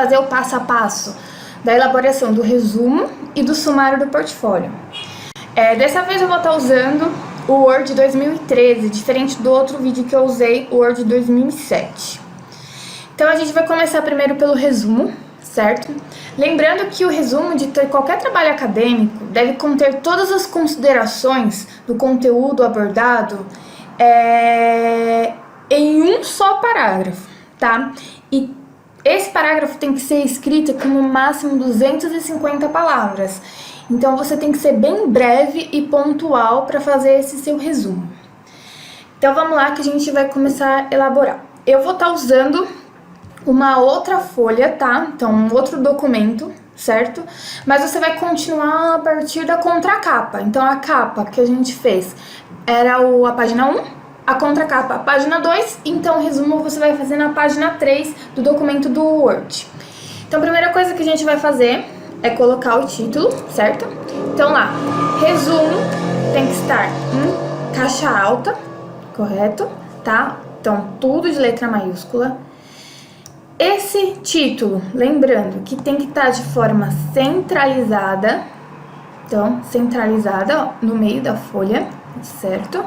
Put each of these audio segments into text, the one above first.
fazer o passo a passo da elaboração do resumo e do sumário do portfólio. Dessa vez eu vou estar usando o Word 2013, diferente do outro vídeo que eu usei, o Word 2007. Então a gente vai começar primeiro pelo resumo, certo? Lembrando que o resumo de qualquer trabalho acadêmico deve conter todas as considerações do conteúdo abordado em um só parágrafo, tá? E esse parágrafo tem que ser escrito com no máximo 250 palavras. Então você tem que ser bem breve e pontual para fazer esse seu resumo. Então vamos lá que a gente vai começar a elaborar. Eu vou estar usando uma outra folha, tá? Então um outro documento, certo? Mas você vai continuar a partir da contracapa. Então a capa que a gente fez era a página 1, a contracapa a página 2, então o resumo você vai fazer na página 3 do documento do Word. Então a primeira coisa que a gente vai fazer é colocar o título, certo? Então lá, resumo tem que estar em caixa alta, correto? Tá? Então tudo de letra maiúscula. Esse título, lembrando que tem que estar de forma centralizada, então centralizada ó, no meio da folha, certo?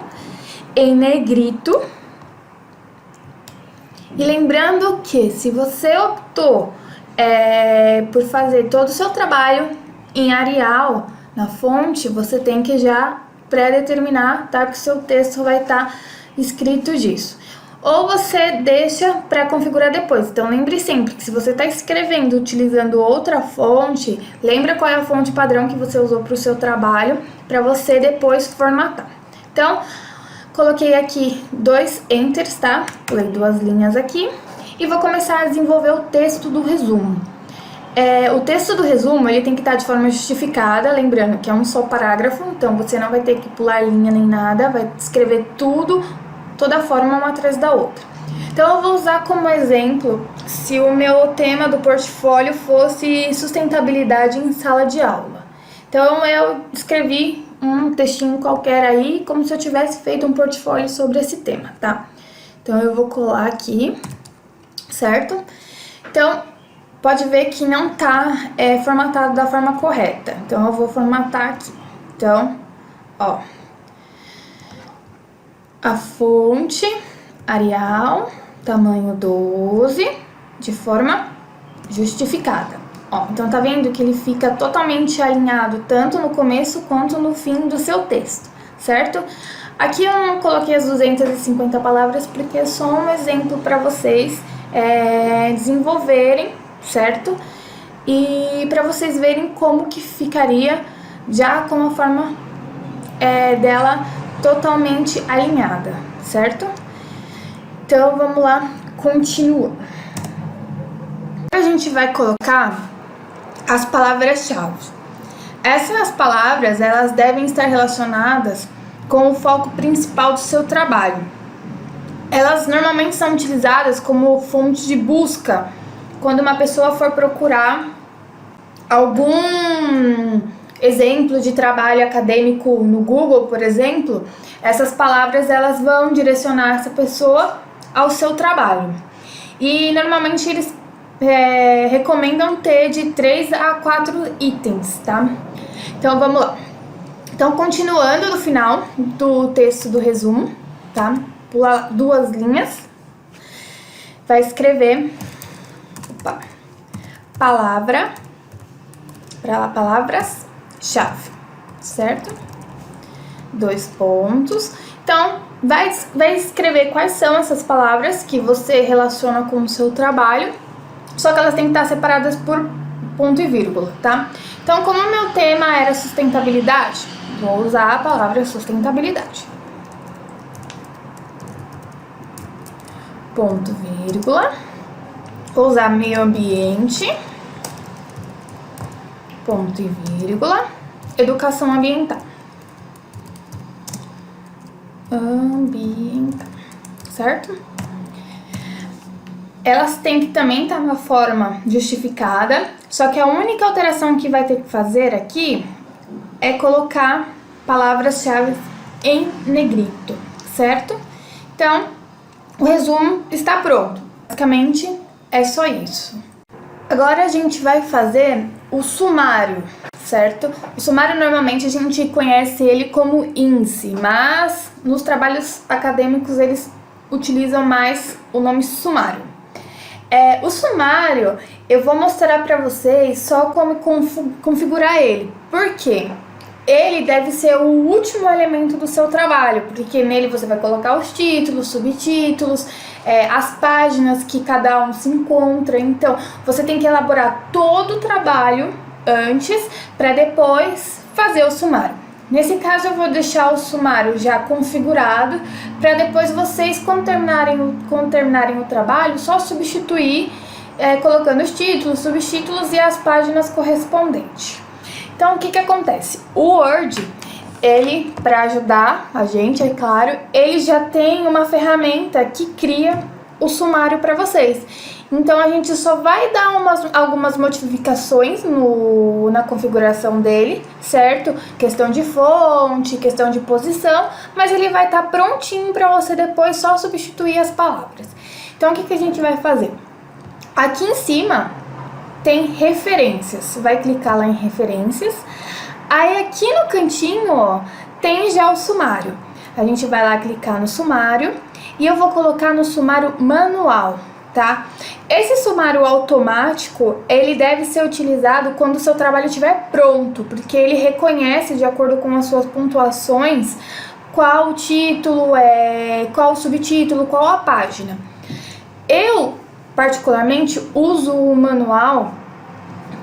Em negrito. E lembrando que se você optou por fazer todo o seu trabalho em Arial, na fonte, você tem que já pré-determinar, tá? Que o seu texto vai estar escrito disso. Ou você deixa para configurar depois. Então lembre sempre que se você está escrevendo utilizando outra fonte, lembra qual é a fonte padrão que você usou para o seu trabalho, para você depois formatar. Então, coloquei aqui 2 enters, tá? Pulei 2 linhas aqui. E vou começar a desenvolver o texto do resumo. O texto do resumo ele tem que estar de forma justificada, lembrando que é um só parágrafo, então você não vai ter que pular linha nem nada, vai escrever tudo, toda a forma uma atrás da outra. Então eu vou usar como exemplo se o meu tema do portfólio fosse sustentabilidade em sala de aula. Então eu escrevi um textinho qualquer aí, como se eu tivesse feito um portfólio sobre esse tema, tá? Então eu vou colar aqui, certo? Então, pode ver que não tá formatado da forma correta. Então, eu vou formatar aqui. Então, ó. A fonte, Arial, tamanho 12, de forma justificada. Ó, então, tá vendo que ele fica totalmente alinhado, tanto no começo quanto no fim do seu texto, certo? Aqui eu não coloquei as 250 palavras porque é só um exemplo para vocês desenvolverem, certo? E para vocês verem como que ficaria já com a forma dela totalmente alinhada, certo? Então vamos lá, continua. A gente vai colocar as palavras-chave. Essas palavras, elas devem estar relacionadas com o foco principal do seu trabalho. Elas normalmente são utilizadas como fonte de busca quando uma pessoa for procurar algum exemplo de trabalho acadêmico no Google, por exemplo. Essas palavras elas vão direcionar essa pessoa ao seu trabalho. E normalmente eles recomendam ter de 3 a 4 itens, tá? Então vamos lá. Então continuando no final do texto do resumo, tá? Pula 2 linhas, vai escrever palavras-chave, certo? 2 pontos. Então, vai escrever quais são essas palavras que você relaciona com o seu trabalho, só que elas têm que estar separadas por ponto e vírgula, tá? Então, como o meu tema era sustentabilidade, vou usar a palavra sustentabilidade. Ponto, vírgula. Vou usar meio ambiente. Ponto e vírgula. Educação ambiental. Ambiental. Certo? Elas têm que também estar na forma justificada. Só que a única alteração que vai ter que fazer aqui é colocar palavras-chave em negrito. Certo? Então, o resumo está pronto. Basicamente, é só isso. Agora a gente vai fazer o sumário, certo? O sumário normalmente a gente conhece ele como índice, mas nos trabalhos acadêmicos eles utilizam mais o nome sumário. O sumário eu vou mostrar para vocês só como configurar ele. Por quê? Ele deve ser o último elemento do seu trabalho, porque nele você vai colocar os títulos, subtítulos, as páginas que cada um se encontra. Então, você tem que elaborar todo o trabalho antes para depois fazer o sumário. Nesse caso, eu vou deixar o sumário já configurado para depois vocês, quando terminarem o trabalho, só substituir colocando os títulos, subtítulos e as páginas correspondentes. Então, o que acontece? O Word, ele, para ajudar a gente, é claro, ele já tem uma ferramenta que cria o sumário para vocês. Então, a gente só vai dar algumas modificações na configuração dele, certo? Questão de fonte, questão de posição, mas ele vai estar prontinho para você depois só substituir as palavras. Então, o que a gente vai fazer? Aqui em cima tem referências, vai clicar lá em referências, aí aqui no cantinho, ó, tem já o sumário. A gente vai lá clicar no sumário e eu vou colocar no sumário manual, tá? Esse sumário automático, ele deve ser utilizado quando o seu trabalho estiver pronto, porque ele reconhece, de acordo com as suas pontuações, qual o título, qual o subtítulo, qual a página. Eu particularmente uso o manual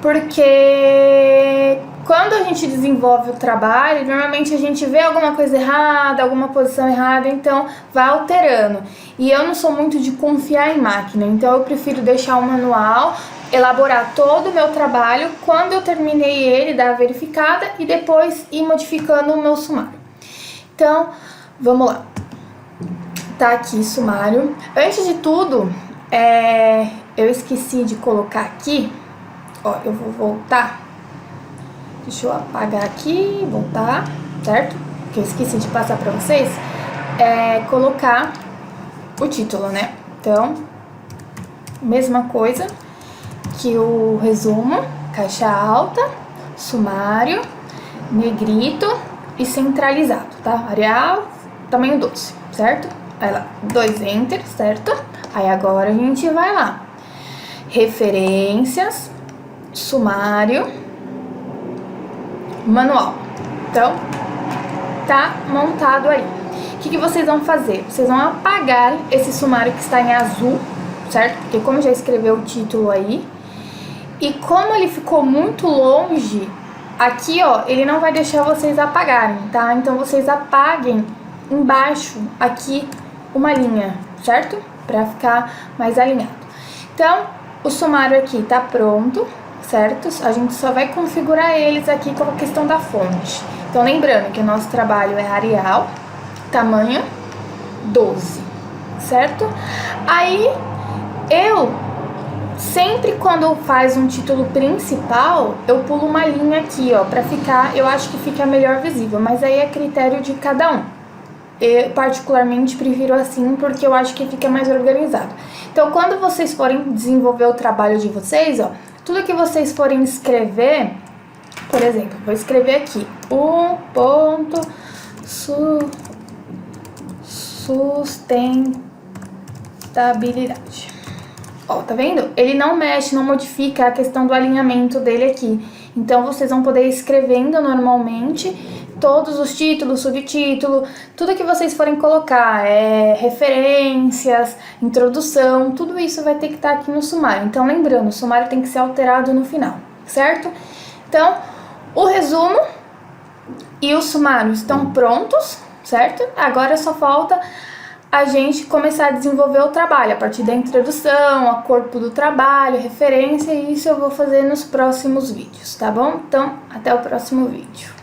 porque quando a gente desenvolve o trabalho, normalmente a gente vê alguma coisa errada, alguma posição errada, então vai alterando. E eu não sou muito de confiar em máquina, então eu prefiro deixar o manual, elaborar todo o meu trabalho, quando eu terminei ele, dar a verificada e depois ir modificando o meu sumário. Então, vamos lá. Tá aqui sumário. Antes de tudo, eu esqueci de colocar aqui, ó, eu vou voltar, deixa eu apagar aqui, voltar, certo? Que eu esqueci de passar pra vocês, colocar o título, né? Então, mesma coisa que o resumo, caixa alta, sumário, negrito e centralizado, tá? Arial, tamanho 12, certo? Aí lá, 2 enter, certo? Aí agora a gente vai lá, referências, sumário, manual. Então, tá montado aí. O que vocês vão fazer? Vocês vão apagar esse sumário que está em azul, certo? Porque como já escreveu o título aí, e como ele ficou muito longe, aqui ó, ele não vai deixar vocês apagarem, tá? Então vocês apaguem embaixo aqui uma linha, certo? Para ficar mais alinhado. Então, o sumário aqui tá pronto, certo? A gente só vai configurar eles aqui com a questão da fonte. Então, lembrando que o nosso trabalho é Arial, tamanho 12, certo? Aí, eu sempre quando faz um título principal, eu pulo uma linha aqui, ó, pra ficar, eu acho que fica melhor visível, mas aí é critério de cada um. Eu particularmente prefiro assim porque eu acho que fica mais organizado. Então, quando vocês forem desenvolver o trabalho de vocês, ó, tudo que vocês forem escrever, por exemplo, vou escrever aqui sustentabilidade. Ó, tá vendo? Ele não mexe, não modifica a questão do alinhamento dele aqui. Então, vocês vão poder ir escrevendo normalmente todos os títulos, subtítulo, tudo que vocês forem colocar, referências, introdução, tudo isso vai ter que estar aqui no sumário. Então, lembrando, o sumário tem que ser alterado no final, certo? Então, o resumo e o sumário estão prontos, certo? Agora só falta a gente começar a desenvolver o trabalho, a partir da introdução, a corpo do trabalho, referência, e isso eu vou fazer nos próximos vídeos, tá bom? Então, até o próximo vídeo.